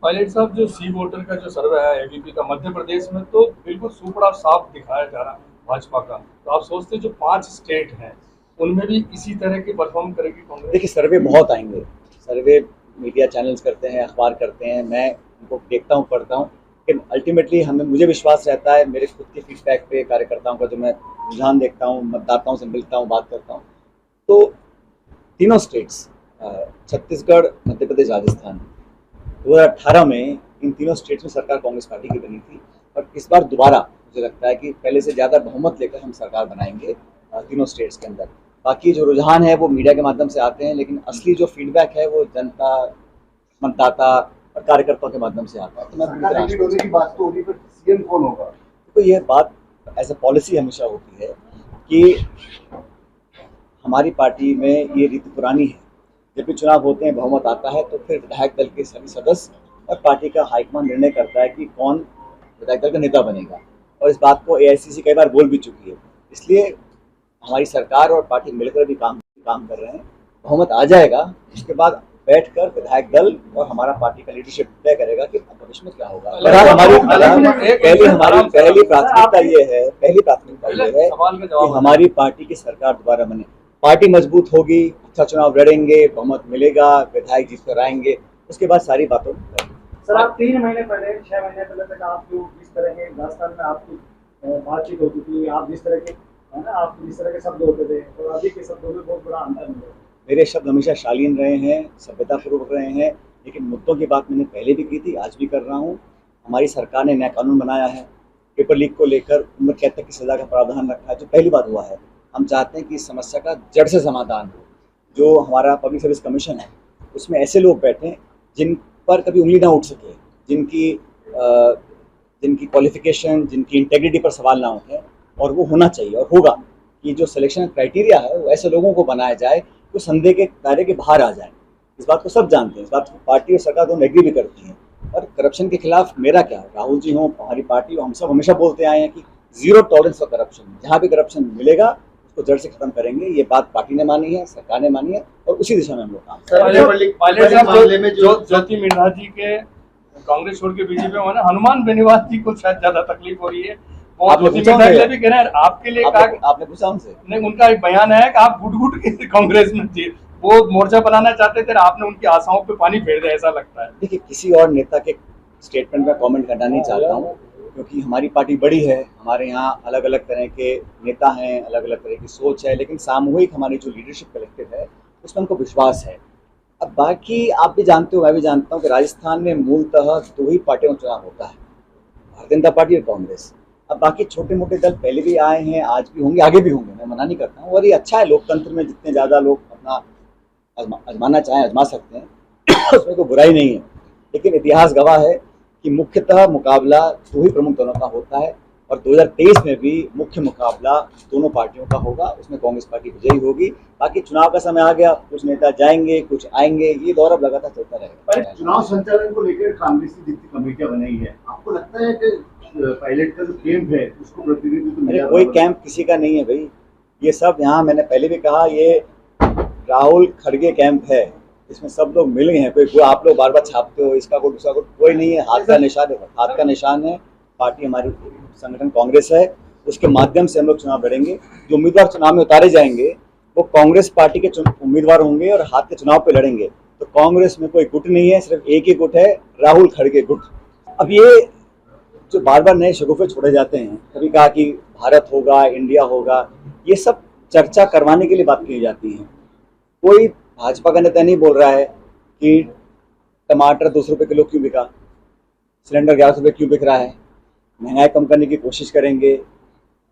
Pilot साहब, जो सी voter का जो सर्वे है एबीपी का मध्य प्रदेश में, तो बिल्कुल सुपड़ा साफ दिखाया जा रहा है भाजपा का। तो आप सोचते हैं जो 5 स्टेट हैं उनमें भी इसी तरह की परफॉर्म करेगी कांग्रेस? देखिए, सर्वे बहुत आएंगे। सर्वे मीडिया चैनल्स करते हैं, अखबार करते हैं, मैं उनको देखता हूँ, पढ़ता हूँ, लेकिन अल्टीमेटली मुझे विश्वास रहता है मेरे खुद के फीडबैक पे, कार्यकर्ताओं का जो मैं रुझान देखता हूँ, मतदाताओं से मिलता हूँ, बात करता हूँ, तो तीनों स्टेट्स, छत्तीसगढ़, मध्य प्रदेश, राजस्थान, 2018 में इन तीनों स्टेट्स में सरकार कांग्रेस पार्टी की बनी थी। और इस बार दोबारा मुझे लगता है कि पहले से ज़्यादा बहुमत लेकर हम सरकार बनाएंगे तीनों स्टेट्स के अंदर। बाकी जो रुझान है वो मीडिया के माध्यम से आते हैं, लेकिन असली जो फीडबैक है वो जनता, मतदाता और कार्यकर्ताओं के माध्यम से आता है। तो मैं होने की बात तो होगी, पर सीएम कौन होगा? तो यह बात एज ए पॉलिसी हमेशा होती है कि हमारी पार्टी में ये रीति पुरानी है, जब भी चुनाव होते हैं बहुमत आता है तो फिर विधायक दल के सभी सदस्य और पार्टी का हाईकमान निर्णय करता है कि कौन विधायक दल का नेता बनेगा। और इस बात को एआईसीसी कई बार बोल भी चुकी है। इसलिए हमारी सरकार और पार्टी मिलकर भी काम कर रहे हैं। बहुमत आ जाएगा, उसके बाद बैठकर विधायक दल और हमारा पार्टी का लीडरशिप तय करेगा कि भविष्य में क्या होगा। पहली प्राथमिकता ये है कि हमारी पार्टी की सरकार दोबारा बने। पार्टी मजबूत होगी, अच्छा चुनाव लड़ेंगे, बहुमत मिलेगा, विधायक जीत कर आएंगे, उसके बाद सारी बातों। सर, आप 3 महीने पहले, 6 महीने पहले तक आप जो जिस तरह के राजस्थान में आपकी बातचीत होती थी, आप जिस तरह के है ना, आप जिस तरह के शब्द होते थे और अभी के शब्दों में बहुत बड़ा अंतर मिला। मेरे शब्द हमेशा शालीन रहे हैं, सभ्यतापूर्वक रहे हैं, लेकिन मुद्दों की बात मैंने पहले भी की थी, आज भी कर रहा हूँ। हमारी सरकार ने नया कानून बनाया है, पेपर लीक को लेकर उम्र कैद तक की सजा का प्रावधान रखा है, जो पहली बार हुआ है। हम चाहते हैं कि इस समस्या का जड़ से समाधान हो। जो हमारा पब्लिक सर्विस कमीशन है उसमें ऐसे लोग बैठें जिन पर कभी उंगली ना उठ सके, जिनकी क्वालिफिकेशन, जिनकी इंटेग्रिटी पर सवाल ना उठे, और वो होना चाहिए और होगा कि जो सिलेक्शन क्राइटेरिया है वो ऐसे लोगों को बनाया जाए जो संदेह के दायरे के बाहर आ जाए। इस बात को सब जानते हैं, इस बात को पार्टी और सरकार दोनों एग्री भी करती हैं। और करप्शन के खिलाफ मेरा क्या है, राहुल जी हों, हमारी पार्टी हो, हम सब हमेशा बोलते आए हैं कि जीरो टॉलरेंस फॉर करप्शन। जहाँ भी करप्शन मिलेगा उसको जड़ से खत्म करेंगे। ये बात पार्टी ने मानी है, सरकार ने मानी है, और उसी दिशा में हम लोग काम करेंगे। ज्योति मिर्धा जी के कांग्रेस छोड़ के बीजेपी में ना, हनुमान बेनीवाल जी को शायद ज्यादा तकलीफ हो रही है। आपने भी कह रहे हैं आपके लिए आपने पूछा उनसे? नहीं, उनका एक बयान है कि आप घुट के कांग्रेस में थे, वो मोर्चा बनाना चाहते थे, आपने उनकी आशाओं पे पानी फेर दिया, ऐसा लगता है। देखिए, किसी और नेता के स्टेटमेंट में कमेंट करना नहीं चाहता हूँ, क्योंकि हमारी पार्टी बड़ी है, हमारे यहाँ अलग अलग तरह के नेता हैं, अलग अलग तरह की सोच है, लेकिन सामूहिक हमारी जो लीडरशिप कलेक्टिव है उसमें हमको विश्वास है। अब बाकी आप भी जानते हो, मैं भी जानता हूँ कि राजस्थान में मूलतः 2 ही पार्टियों का चुनाव होता है, भारतीय जनता पार्टी और कांग्रेस। अब बाकी छोटे मोटे दल पहले भी आए हैं, आज भी होंगे, आगे भी होंगे, मैं मना नहीं करता हूँ। और ये अच्छा है, लोकतंत्र में जितने ज़्यादा लोग अपना आजमाना चाहें आजमा सकते हैं उसमें कोई बुराई नहीं है। लेकिन इतिहास गवाह है कि मुख्यतः मुकाबला 2 ही प्रमुख दलों का होता है, और 2023 में भी मुख्य मुकाबला दोनों पार्टियों का होगा, उसमें कांग्रेस पार्टी विजयी होगी। बाकी चुनाव का समय आ गया, कुछ नेता जाएंगे, कुछ आएंगे, ये दौर अब लगातार चलता रहेगा। चुनाव संचालन को लेकर कांग्रेस की जितनी कमेटियां बनाई है, आपको लगता है कि पायलट का जो कैंप है उसको प्रतिनिधित्व? कोई कैंप किसी का नहीं है भाई, ये सब यहाँ मैंने पहले भी कहा, ये राहुल खड़गे कैंप है, इसमें सब लोग मिल गए हैं। कोई आप लोग बार बार छापते हो इसका कोई दूसरा कोई नहीं है, हाथ का निशान है, हाथ का निशान है। पार्टी हमारी संगठन कांग्रेस है, उसके माध्यम से हम लोग चुनाव लड़ेंगे। जो उम्मीदवार चुनाव में उतारे जाएंगे वो कांग्रेस पार्टी के उम्मीदवार होंगे और हाथ के चुनाव पे लड़ेंगे। तो कांग्रेस में कोई गुट नहीं है, सिर्फ एक ही गुट है, राहुल खड़गे गुट। अब ये जो बार बार नए शगुफे छोड़े जाते हैं, कभी कहा कि भारत होगा, इंडिया होगा, ये सब चर्चा करवाने के लिए बात की जाती है। कोई भाजपा का नेता नहीं बोल रहा है कि टमाटर 200 रुपये किलो क्यों बिका, सिलेंडर 1100 रुपये क्यों बिक रहा है, महंगाई कम करने की कोशिश करेंगे।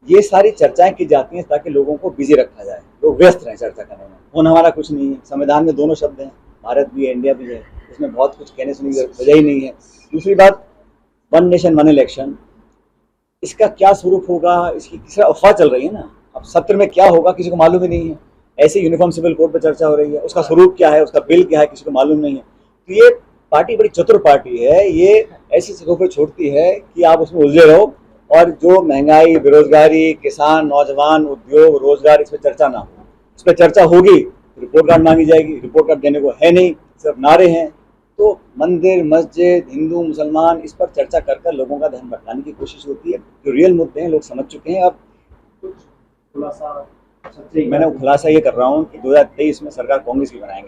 ये सारी चर्चाएं की जाती हैं ताकि लोगों को बिजी रखा जाए, लोग व्यस्त रहें चर्चा करने में। फोन हमारा कुछ नहीं है, संविधान में 2 शब्द हैं, भारत भी है, इंडिया भी है, इसमें बहुत कुछ कहने सुनने की वजह ही नहीं है। दूसरी बात, 1 नेशन 1 इलेक्शन, इसका क्या स्वरूप होगा, इसकी किस तरह अफवाह चल रही है ना। अब सत्र में क्या होगा किसी को मालूम ही नहीं है। ऐसे यूनिफॉर्म सिविल कोड पर चर्चा हो रही है, उसका स्वरूप क्या है, उसका बिल क्या है, किसी को मालूम नहीं है। तो ये पार्टी बड़ी चतुर पार्टी है, ये ऐसी जगहों पर छोड़ती है कि आप उसमें उलझे रहो, और जो महंगाई, बेरोजगारी, किसान, नौजवान, उद्योग, रोजगार, इस पर चर्चा ना हो। इस पर चर्चा होगी, रिपोर्ट कार्ड मांगी जाएगी, रिपोर्ट कार्ड देने को है नहीं, सिर्फ नारे हैं। तो मंदिर मस्जिद हिंदू मुसलमान इस पर चर्चा कर कर लोगों का ध्यान भटकाने की कोशिश होती है। जो रियल मुद्दे हैं लोग समझ चुके हैं। अब कुछ खुलासा सच्चाई मैंने खुलासा ये कर रहा हूँ कि 2023 में सरकार कांग्रेस की बनाएंगे।